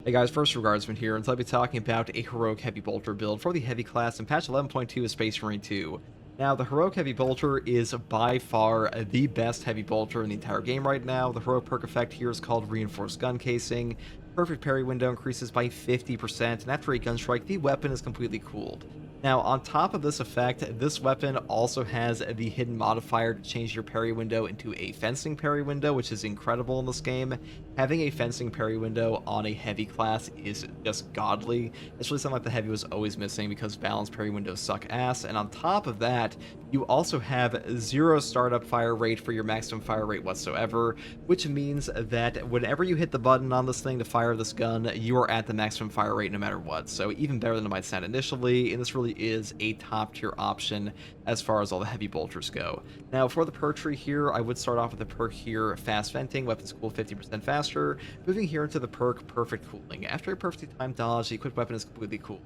Hey guys, First Regardsman here, and so I'll be talking about a Heroic Heavy Bolter build for the Heavy class in patch 11.2 of Space Marine 2. Now, the Heroic Heavy Bolter is by far the best Heavy Bolter in the entire game right now. The Heroic perk effect here is called Reinforced Gun Casing. Perfect parry window increases by 50%, and after a gun strike, the weapon is completely cooled. Now, on top of this effect, this weapon also has the hidden modifier to change your parry window into a fencing parry window, which is incredible in this game. Having a fencing parry window on a heavy class is just godly. It's really something like the heavy was always missing because balanced parry windows suck ass. And on top of that, you also have 0 startup fire rate for your maximum fire rate whatsoever, which means that whenever you hit the button on this thing to fire this gun, you are at the maximum fire rate no matter what. So even better than it might sound initially, and this really is a top tier option as far as all the heavy bolters go. Now for the perk tree here, I would start off with the perk here, Fast Venting, weapons cool 50% faster. Moving here into the perk, Perfect Cooling. After a perfectly timed dodge, the equipped weapon is completely cool.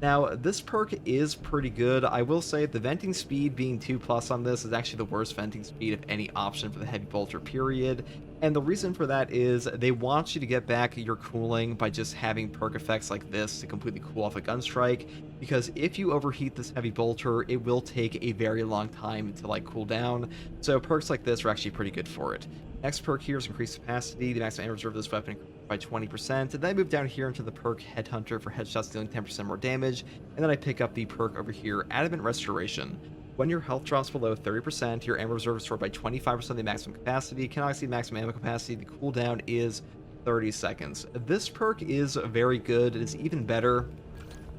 Now, this perk is pretty good. I will say the venting speed being 2+ on this is actually the worst venting speed of any option for the heavy bolter period. And the reason for that is they want you to get back your cooling by just having perk effects like this to completely cool off a gun strike. Because if you overheat this heavy bolter, it will take a very long time to cool down. So perks like this are actually pretty good for it. Next perk here is Increased Capacity. The maximum ammo reserve of this weapon by 20%. And then I move down here into the perk Headhunter for headshots dealing 10% more damage. And then I pick up the perk over here, Adamant Restoration. When your health drops below 30%, your ammo reserve is stored by 25% of the maximum capacity. Cannot exceed maximum ammo capacity. The cooldown is 30 seconds. This perk is very good. It is even better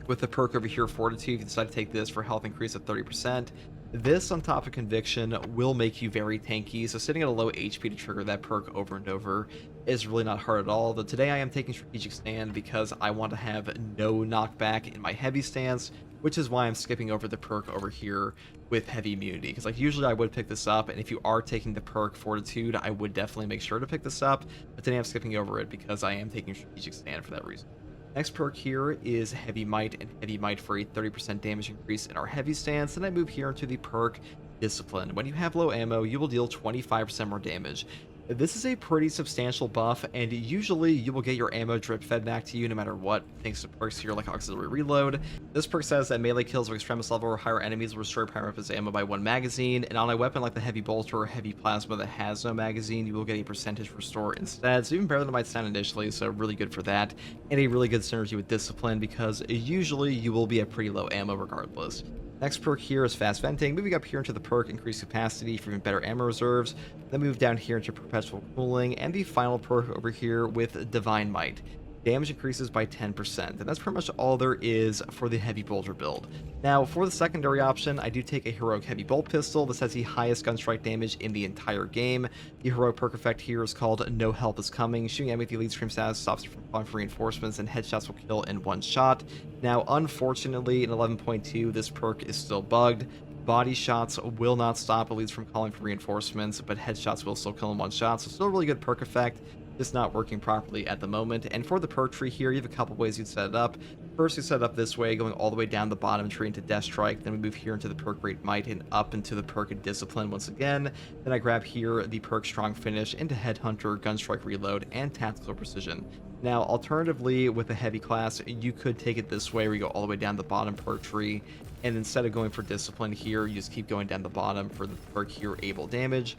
with the perk over here, Fortitude. If you decide to take this for health increase of 30%. This, on top of Conviction, will make you very tanky, so sitting at a low HP to trigger that perk over and over is really not hard at all. Though today I am taking Strategic Stand because I want to have no knockback in my heavy stance, which is why I'm skipping over the perk over here with Heavy Immunity. Because usually I would pick this up, and if you are taking the perk Fortitude, I would definitely make sure to pick this up, but today I'm skipping over it because I am taking Strategic Stand for that reason. Next perk here is Heavy Might, and Heavy Might for a 30% damage increase in our heavy stance. Then I move here into the perk Discipline. When you have low ammo, you will deal 25% more damage. This is a pretty substantial buff, and usually you will get your ammo drip fed back to you no matter what, thanks to perks here like Auxiliary Reload. This perk says that melee kills of Extremis level or higher enemies will restore primary weapon's ammo by 1 magazine, and on a weapon like the Heavy Bolter or Heavy Plasma that has no magazine, you will get a percentage restore instead, so even better than it might sound initially, so really good for that, and a really good synergy with Discipline because usually you will be at pretty low ammo regardless. Next perk here is Fast Venting. Moving up here into the perk Increased Capacity for even better ammo reserves. Then move down here into Perpetual Cooling, and the final perk over here with Divine Might. Damage increases by 10%, and that's pretty much all there is for the Heavy Bolter build. Now, for the secondary option, I do take a Heroic Heavy Bolt Pistol. This has the highest gun strike damage in the entire game. The Heroic perk effect here is called No Help is Coming. Shooting enemy with the Elite Scream status stops you from calling for reinforcements, and headshots will kill in 1 shot. Now, unfortunately, in 11.2, this perk is still bugged. Body shots will not stop elites from calling for reinforcements, but headshots will still kill in 1 shot, so still a really good perk effect. Just not working properly at the moment. And for the perk tree here, you have a couple ways you'd set it up. First, you set it up this way, going all the way down the bottom tree into Death Strike. Then we move here into the perk Great Might and up into the perk Discipline once again. Then I grab here the perk Strong Finish into Headhunter, Gunstrike Reload, and Tactical Precision. Now, alternatively, with the heavy class, you could take it this way, where you go all the way down the bottom perk tree, and instead of going for Discipline here, you just keep going down the bottom for the perk here, Able Damage.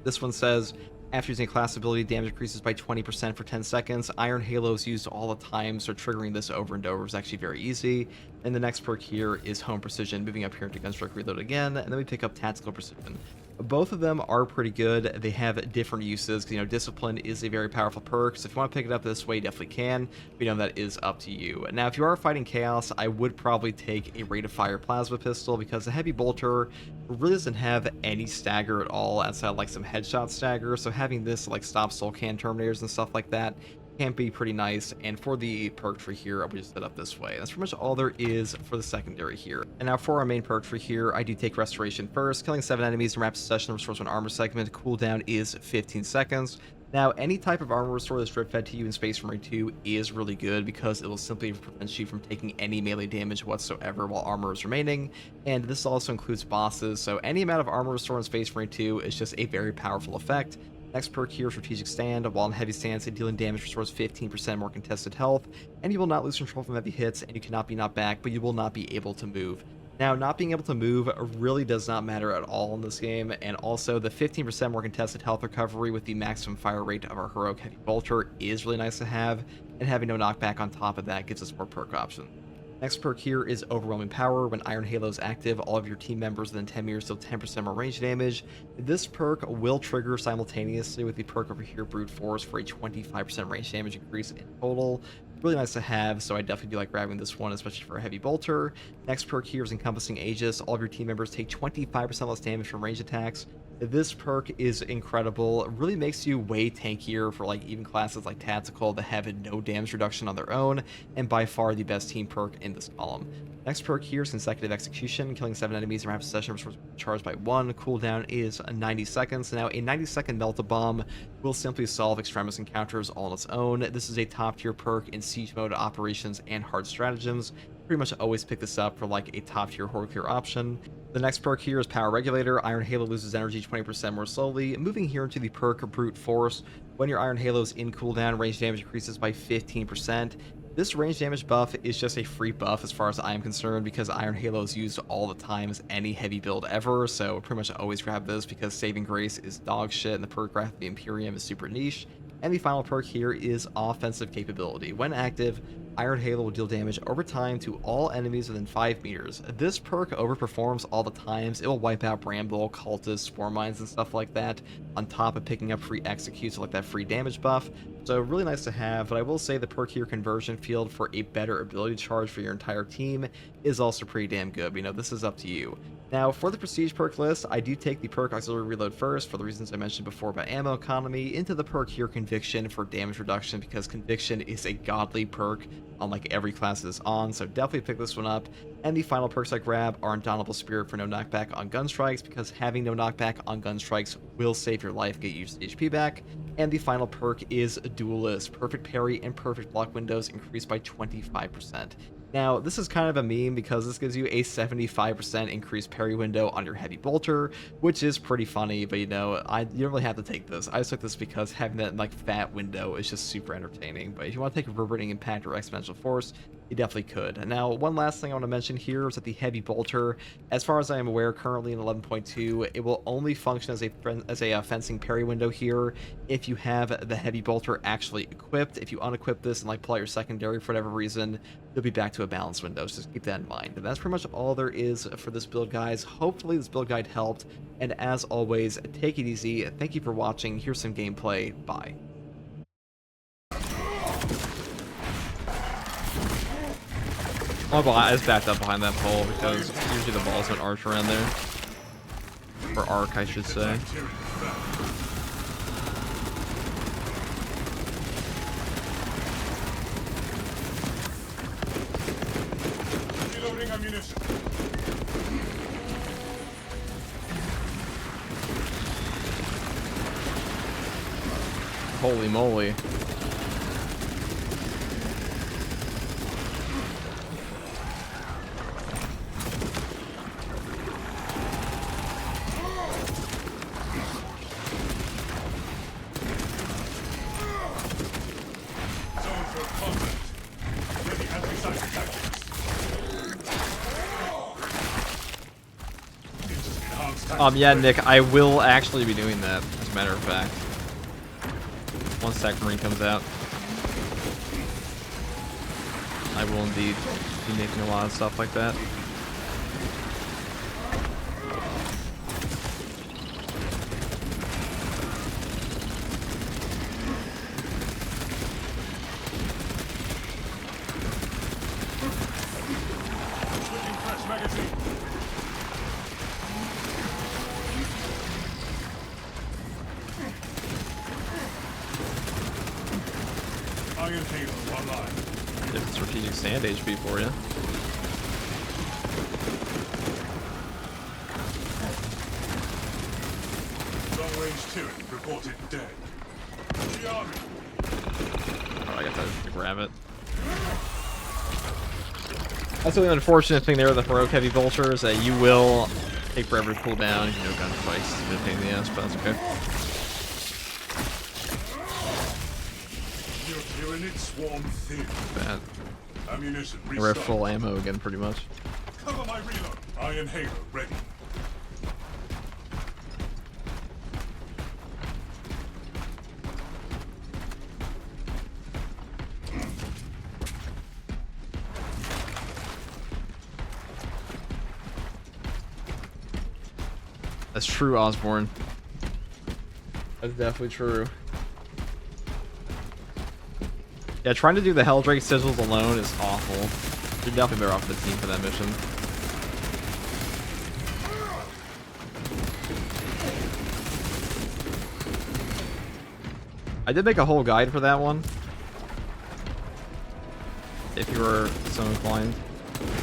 This one says, after using a class ability, damage increases by 20% for 10 seconds. Iron Halo is used all the time, so triggering this over and over is actually very easy. And the next perk here is Home Precision, moving up here into Gunstrike Reload again, and then we pick up Tactical Precision. Both of them are pretty good. They have different uses, because, Discipline is a very powerful perk, so if you want to pick it up this way, you definitely can, but, that is up to you. Now, if you are fighting Chaos, I would probably take a Rate of Fire Plasma Pistol, because the Heavy Bolter really doesn't have any stagger at all, outside of, some headshot stagger, so having this, stop Soul Can Terminators and stuff like that can be pretty nice. And for the perk tree here, I would just set up this way. That's pretty much all there is for the secondary here. And now for our main perk tree here, I do take Restoration first. Killing 7 enemies in rapid succession restores 1 armor segment. Cooldown is 15 seconds. Now, any type of armor restore that's drip fed to you in Space Marine 2 is really good because it will simply prevent you from taking any melee damage whatsoever while armor is remaining. And this also includes bosses, so any amount of armor restore in Space Marine 2 is just a very powerful effect. Next perk here, Strategic Stand. While in heavy stance, dealing damage restores 15% more contested health, and you will not lose control from heavy hits, and you cannot be knocked back, but you will not be able to move. Now, not being able to move really does not matter at all in this game, and also the 15% more contested health recovery with the maximum fire rate of our Heroic Heavy Bolter is really nice to have, and having no knockback on top of that gives us more perk options. Next perk here is Overwhelming Power. When Iron Halo is active, all of your team members within 10 meters deal 10% more range damage. This perk will trigger simultaneously with the perk over here, Brute Force, for a 25% range damage increase in total. Really nice to have, so I definitely do like grabbing this one, especially for a heavy bolter. Next perk here is Encompassing Aegis. All of your team members take 25% less damage from range attacks. This perk is incredible. It really makes you way tankier for like even classes like Tactical that have no damage reduction on their own, and by far the best team perk in this column. Next perk here is Consecutive Execution. Killing 7 enemies in rapid succession restores charge by 1. Cooldown is 90 seconds. Now, a 90-second Melt-A-Bomb will simply solve Extremis encounters all on its own. This is a top-tier perk in siege mode operations and hard stratagems. Pretty much always pick this up for like a top-tier horde clear option. The next perk here is Power Regulator. Iron Halo loses energy 20% more slowly. Moving here into the perk Brute Force. When your Iron Halo is in cooldown, range damage increases by 15%. This range damage buff is just a free buff as far as I am concerned, because Iron Halo is used all the time as any heavy build ever, so pretty much always grab this because Saving Grace is dog shit and the perk Wrath of the Imperium is super niche. And the final perk here is Offensive Capability. When active, Iron Halo will deal damage over time to all enemies within 5 meters. This perk overperforms all the times. It will wipe out Bramble, Cultists, Spore Mines, and stuff like that, on top of picking up free executes, like that free damage buff. So really nice to have, but I will say the perk here, Conversion Field, for a better ability charge for your entire team is also pretty damn good. You know, this is up to you. Now, for the Prestige perk list, I do take the perk Auxiliary Reload first, for the reasons I mentioned before about ammo economy, into the perk here, Conviction, for damage reduction, because Conviction is a godly perk on like every class is on, so definitely pick this one up. And the final perks I grab are Indomitable Spirit for no knockback on gun strikes, because having no knockback on gun strikes will save your life, get you HP back. And the final perk is Duelist. Perfect parry and perfect block windows increased by 25%. Now, this is kind of a meme because this gives you a 75% increased parry window on your heavy bolter, which is pretty funny, but you know, you don't really have to take this. I just took this because having that like fat window is just super entertaining. But if you want to take Reverberating Impact or Exponential Force, you definitely could. Now, one last thing I want to mention here is that the heavy bolter, as far as I am aware, currently in 11.2, it will only function as a fencing parry window here if you have the heavy bolter actually equipped. If you unequip this and like pull out your secondary for whatever reason, you'll be back to a balanced window, so just keep that in mind. And that's pretty much all there is for this build, guys. Hopefully this build guide helped, and as always, take it easy. Thank you for watching. Here's some gameplay. Bye. Oh, I just backed up behind that pole because usually the balls don't arch around there. Or arc, I should say. Reloading ammunition. Holy moly. Yeah, Nick, I will actually be doing that, as a matter of fact. Once Sac Marine comes out. I will indeed be making a lot of stuff like that. Different Strategic Stand HP for you. Long range turret reported dead. Oh, I got to grab it. That's the only unfortunate thing there with the Heroic Heavy Bolter is that you will take forever to cool down. You know, gun spikes is a bit of a pain in the ass, but that's okay. Unit swarm thin. Bad. Ammunition We're at restocked. full ammo again, pretty much. Cover my reload. Iron Halo ready. That's true, Osborne. That's definitely true. Yeah, trying to do the Helldrake sigils alone is awful. You're definitely better off with the team for that mission. I did make a whole guide for that one. If you were so inclined.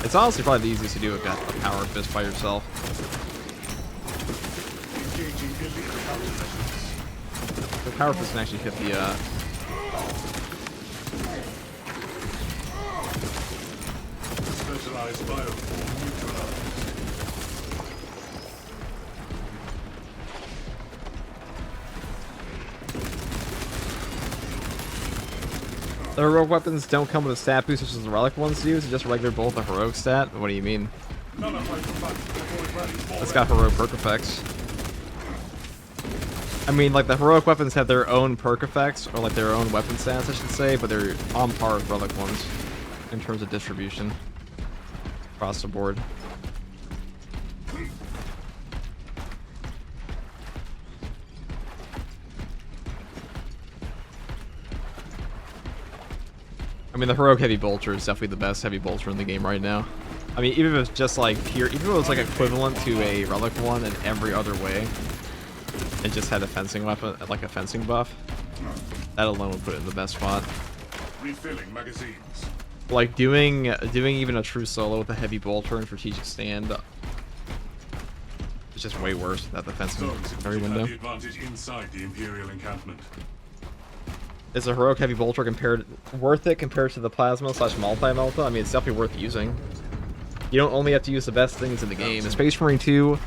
It's honestly probably the easiest to do a power fist by yourself. Engaging elite countermeasures. The power fist can actually hit the Specialized bioform neutralized. The heroic weapons don't come with a stat boost such as the relic ones do, it's just regular bolt a heroic stat. What do you mean? None of my combatants avoid running forward. It's got heroic perk effects. I mean, like, the heroic weapons have their own perk effects, or like their own weapon stats, I should say, but they're on par with relic ones in terms of distribution across the board. I mean, the heroic heavy bolter is definitely the best heavy bolter in the game right now. I mean, even if it's just like pure, even if it was like equivalent to a relic one in every other way, it just had a fencing weapon, like a fencing buff, that alone would put it in the best spot. Refilling magazines. Like doing even a true solo with a heavy bolter and strategic stand, it's just way worse without the fencing Zones every have window. the advantage inside the Imperial encampment. Is a heroic heavy bolter worth it compared to the plasma / multi-melta? I mean, it's definitely worth using. You don't only have to use the best things in the game. In Space Marine 2,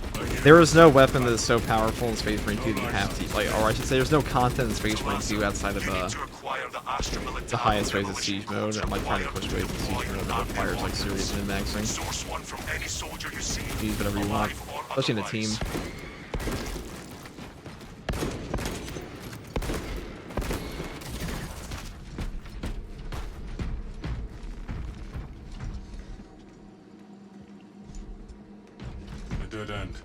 there is no weapon that is so powerful in Space Marine 2 that you have to, like, or I should say, there's no content in Space Marine 2 outside of the highest ways of siege mode. I'm like trying to push ways of siege mode that requires like serious min-maxing. Use whatever you want, especially in a team. A dead end.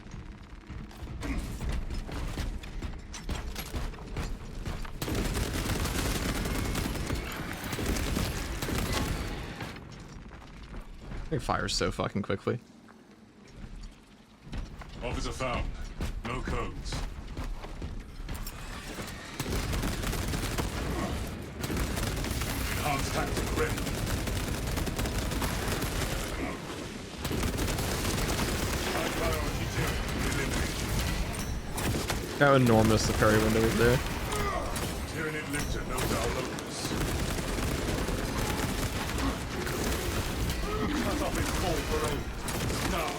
It fires so fucking quickly. Officer found. No codes. Enhanced tactic ready. High priority Tyranid eliminated. How enormous the parry window is there. Tyranid Lictor knows our locus. Cut off its full parole. Now,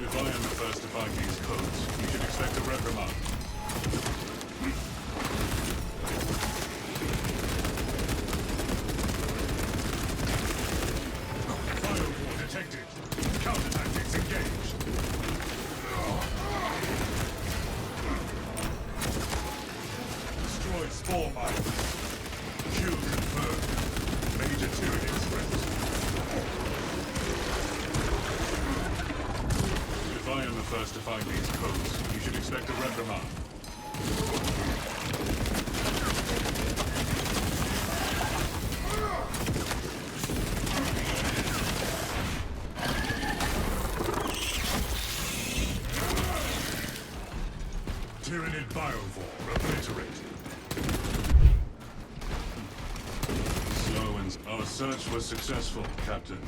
if I am the first to find these codes, you should expect a reprimand. Firewall detected. Counter-tactics engaged. Destroyed spore mines. Kill confirmed. Major Tyranid threat. If I am the first to find these codes, you should expect a reprimand. Tyranid biovore obliterated. Slow and our search was successful, Captain.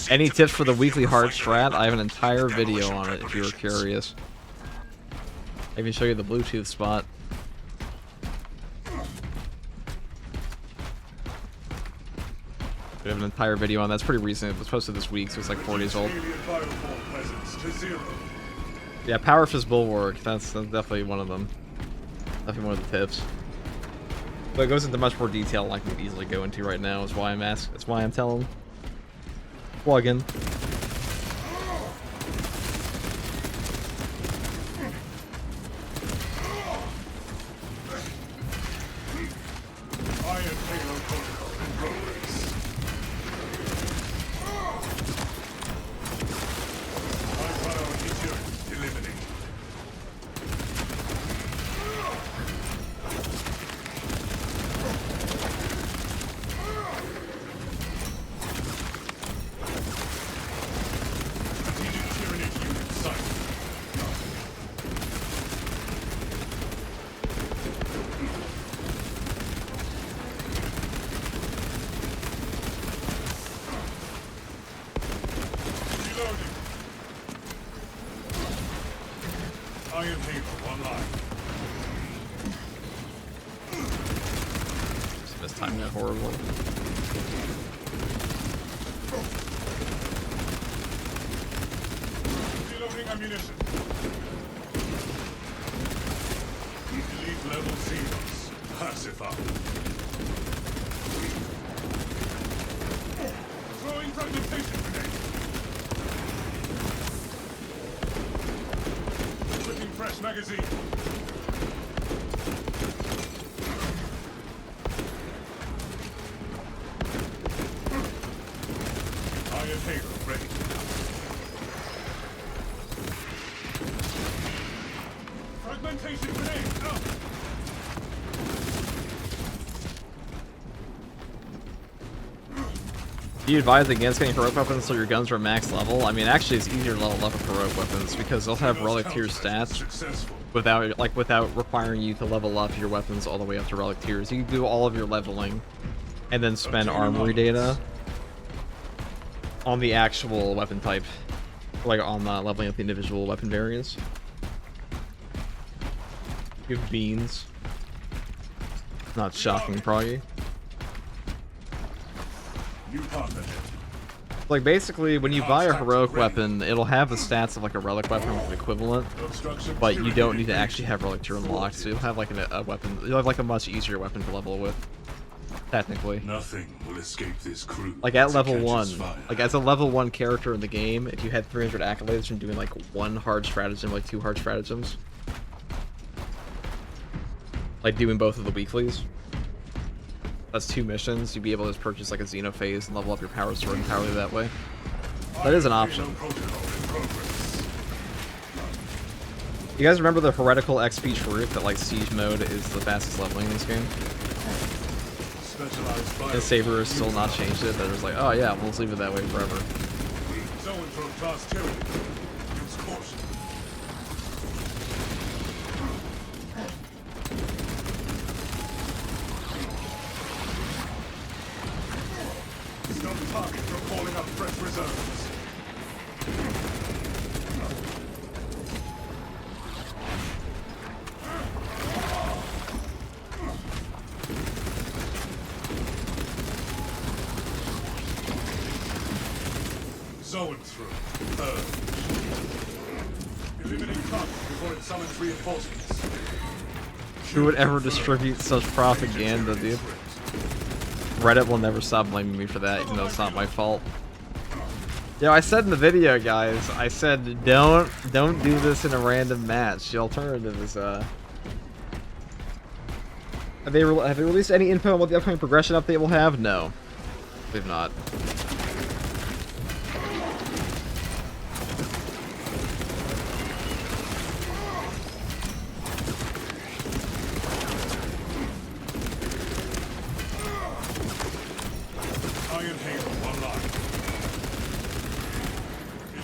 Any tips for the weekly hard strat? I have an entire video on it if you were curious. I can show you the Bluetooth spot. We have an entire video on that. That's pretty recent. It was posted this week, so it's like 4 days old. Alien biovore presence to 0. Yeah, Power Fist Bulwark. That's definitely one of them. Definitely one of the tips. But it goes into much more detail than I can easily go into right now. Is why I'm asking. That's why I'm telling. Plug in. Iron Halo protocol in progress. High priority turret eliminated. Strategic Tyranid unit sighted. Reloading. Iron Halo online. Just mistimed that horribly. Reloading ammunition. Elite level Xenos. Pacified. Throwing fragmentation grenade. Equipping fresh magazine. Iron Halo ready. Fragmentation grenade out. Do you advise against getting heroic weapons so your guns are max level? I mean, actually, it's easier to level up with heroic weapons because they'll have relic tier stats Successful. without requiring you to level up your weapons all the way up to relic tiers. You can do all of your leveling and then spend armory data on the actual weapon type, like on leveling up the individual weapon variants. You have beans. Not shocking, probably. New partner. Like, basically, when you buy a heroic weapon, it'll have the stats of, like, a relic weapon with an equivalent, Obstruction. but you don't need to actually have relic tier unlocked, so you'll have, like, a weapon, you'll have, like, a much easier weapon to level with, technically. Nothing will escape this crew. Like, at once it level catches 1, fire. like, as a level 1 character in the game, if you had 300 accolades from doing, like, 1 hard stratagem, like, 2 hard stratagems, like, doing both of the weeklies, that's 2 missions, you'd be able to purchase, like, a Xenophase and level up your power sword entirely that way. That is an option. Halo protocol in progress. You guys remember the heretical XP truth that, like, siege mode is the fastest leveling in this game? Specialized fire. And Saber has still not changed it. They're just like, oh yeah, we'll just leave it that way forever. Zoanthrope class tyranny. Use caution. Stop target from calling up fresh reserves. Zoanthrope. Eliminate target before it summons reinforcements. Who would ever distribute such propaganda, dude? Reddit will never stop blaming me for that, even though it's not my fault. Yo, I said in the video, guys, I said don't do this in a random match. The alternative is have they released any info on what the upcoming progression update will have? No, they've not. Iron Halo online.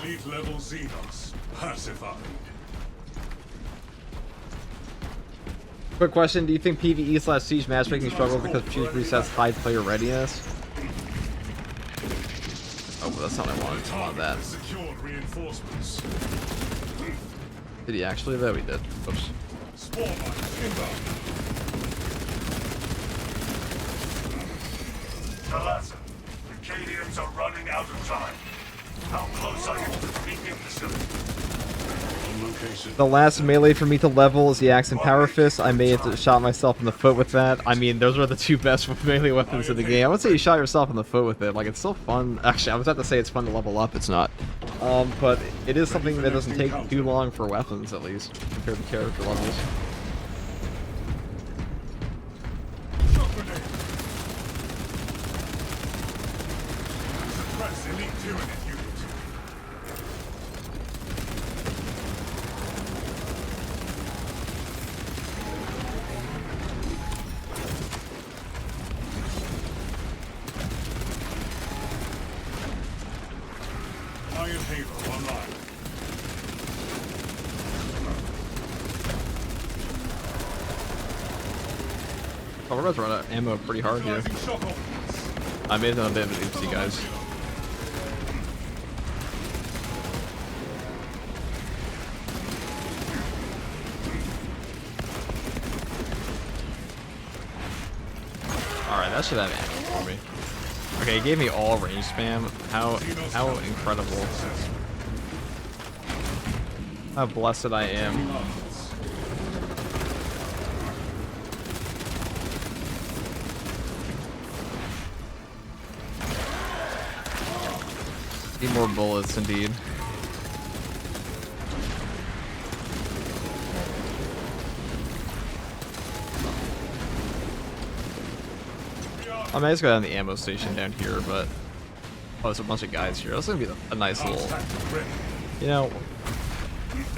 Elite level Xenos. Pacified. Quick question, do you think PvE/Siege matchmaking struggle because Fuse resets high player readiness? Oh, well, that's not what I wanted. I wanted that. Secured reinforcements. Did he actually, though? He did. Oops. Spore mines inbound. Talassa, the Cadians are running out of time. How close are you to the beacon facility? location. The last melee for me to level is the Axe and Power Fist. I may have shot myself in the foot with that. I mean, those are the two best melee weapons in the game. I would say you shot yourself in the foot with it. Like, it's still fun. Actually, I was about to say it's fun to level up. It's not. But it is something that doesn't take too long for weapons, at least, compared to character levels. Shock grenade. Suppress elite Tyranid unit. Iron Halo online. Oh, we're about to run out of ammo pretty hard here. Utilizing shock ordnance. I made it on a bit of an oopsie, guys. Alright, that should have ammo for me. Okay, he gave me all range spam. How incredible. How blessed I am. Need more bullets, indeed. I mean, I just go down the ammo station down here, but oh, there's a bunch of guys here. That's gonna be a nice little, you know,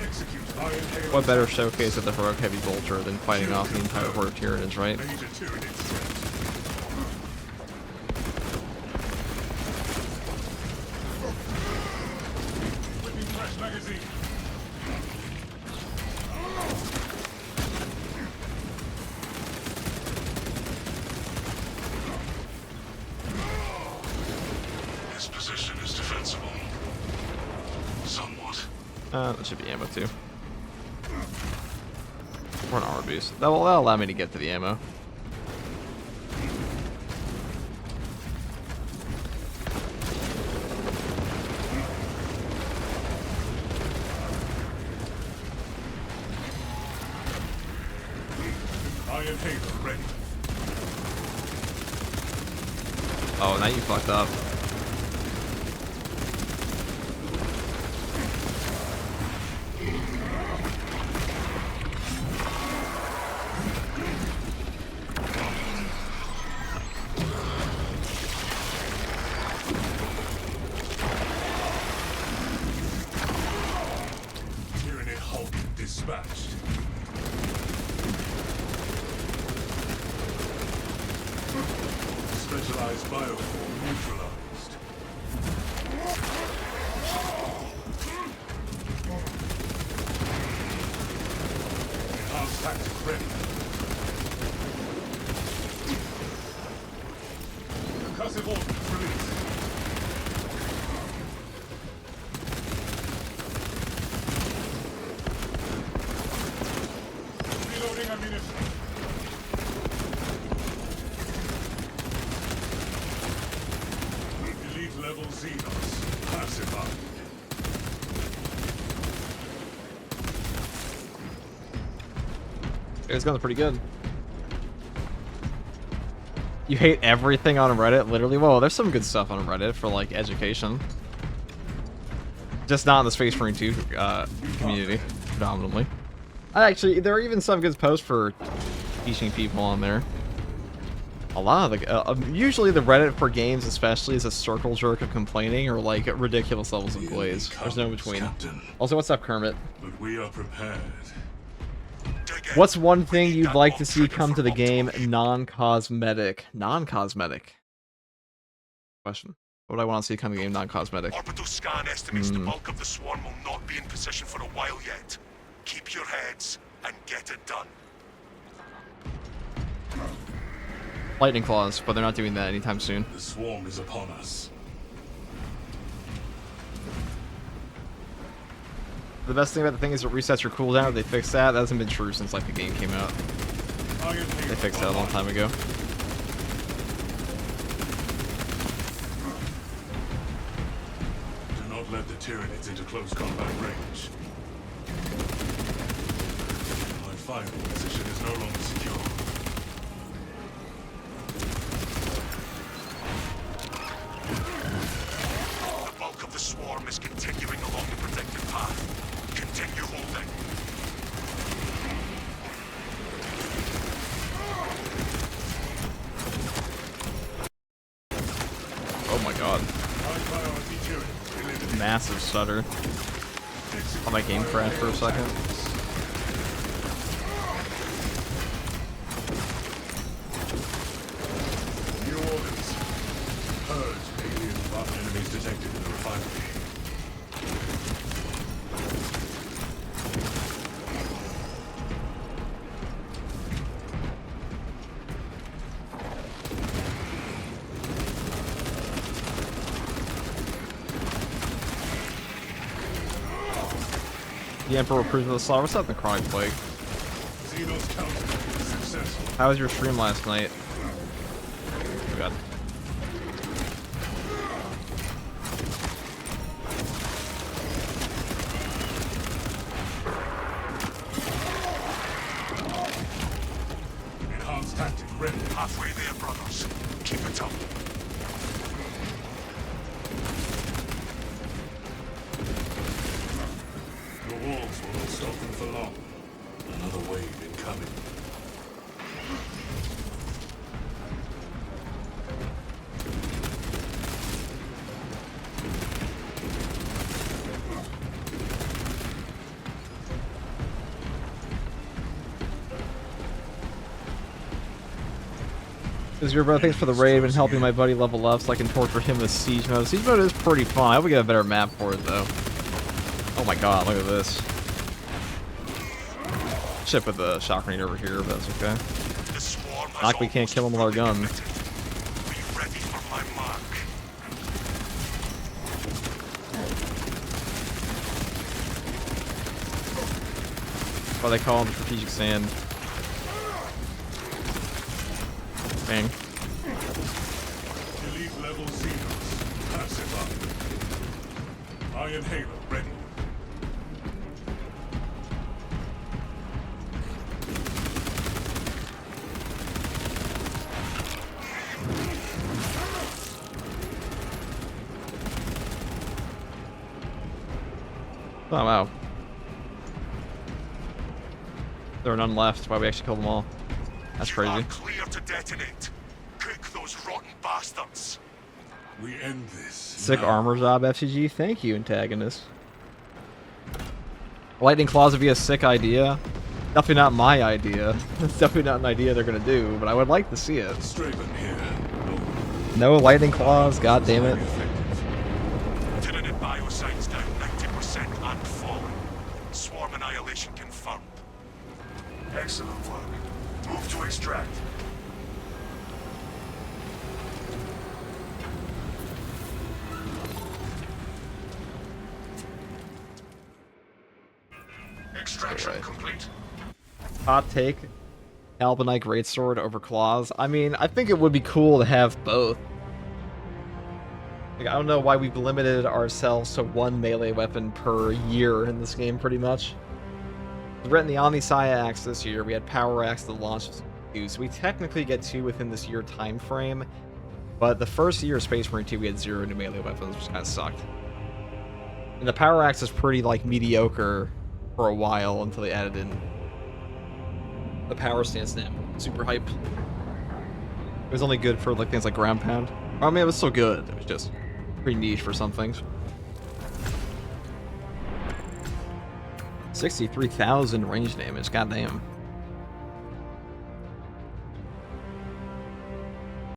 Execute Iron Halo. what better showcase of the heroic heavy bolter than fighting off the entire horde of Tyranids, right? Major Tyranid set. Whipping fresh magazine. This position is defensible. Somewhat. That should be ammo too. Or an armor boost. That'll allow me to get to the ammo. Iron Halo ready. Oh, now you fucked up. Tyranid Hulk dispatched. Specialized bioform neutralized. Enhanced tactic ready. Concussive ordnance released. Reloading ammunition. Elite level Xenos classified. It's going pretty good. You hate everything on Reddit? Literally? Whoa, there's some good stuff on Reddit for, like, education. Just not in the Space Marine 2 community, predominantly. Actually, there are even some good posts for teaching people on there. A lot of the... usually the Reddit for games, especially, is a circle jerk of complaining or, like, ridiculous levels of glaze. There's no between. Captain. Also, what's up, Kermit? But we are prepared. Dig in. What's one thing We need you'd that like bomb to see trigger come for to the game optimal. non-cosmetic? Non-cosmetic? Question. What would I want to see come to the game non-cosmetic? Orbital scan estimates the bulk of the swarm will not be in position for a while yet. Keep your heads and get it done. Lightning claws, but they're not doing that anytime soon. The swarm is upon us. The best thing about the thing is it resets your cooldown. They fixed that. That hasn't been true since like the game came out. Iron Halo They fixed that a long time ago. Do not let the Tyranids into close combat range. firing position is no longer secure. The bulk of the swarm is continuing along the protected path. Continue holding. Oh my god. High priority turret eliminated. Massive stutter. Oh, my game crashed for a second. New orders. Purge alien enemies detected in the refinery. The Emperor approves of the slaughter. What's up, the Chronic Plague? Xenos counter is successful. How was your stream last night? Oh god. Enhanced tactic ready. Halfway there, brothers. Keep it up. Your walls will not stop them for long. Another wave incoming. Bro, thanks for the raid and helping my buddy level up so I can torture him with Siege Mode. Siege Mode is pretty fun. I hope we get a better map for it, though. Oh my god, look at this. Ship with the shock grenade over here, but that's okay. The swarm has Like we can't kill him with our gun. Be ready for my mark. That's why they call him strategic sand. Bang. Elite level Xenos. Pass it up. Iron Halo ready. Oh wow. There are none left. Why we actually killed them all? That's You are crazy. clear to detonate. Cook those rotten bastards. We end this. Sick now. armor job, FCG. Thank you, antagonist. Lightning Claws would be a sick idea. Definitely not my idea. It's definitely not an idea they're gonna do, but I would like to see it. Straven here. No lightning claws, god damn it. Tyranid biosign's down 90% and falling. Swarm annihilation confirmed. Excellent work. Move to extract. Extraction Alright. complete. Hot take. Albinite Greatsword over Claws. I mean, I think it would be cool to have both. Like, I don't know why we've limited ourselves to one melee weapon per year in this game, pretty much. We were in the Omnisaya Axe this year. We had Power Axe that launched two, so we technically get two within this year time frame. But the first year of Space Marine 2, we had 0 new melee weapons, which kind of sucked. And the Power Axe is pretty, like, mediocre for a while until they added in the Power Stance now. Super hype. It was only good for, like, things like Ground Pound. I mean, it was still good. It was just pretty niche for some things. 63,000 range damage, goddamn.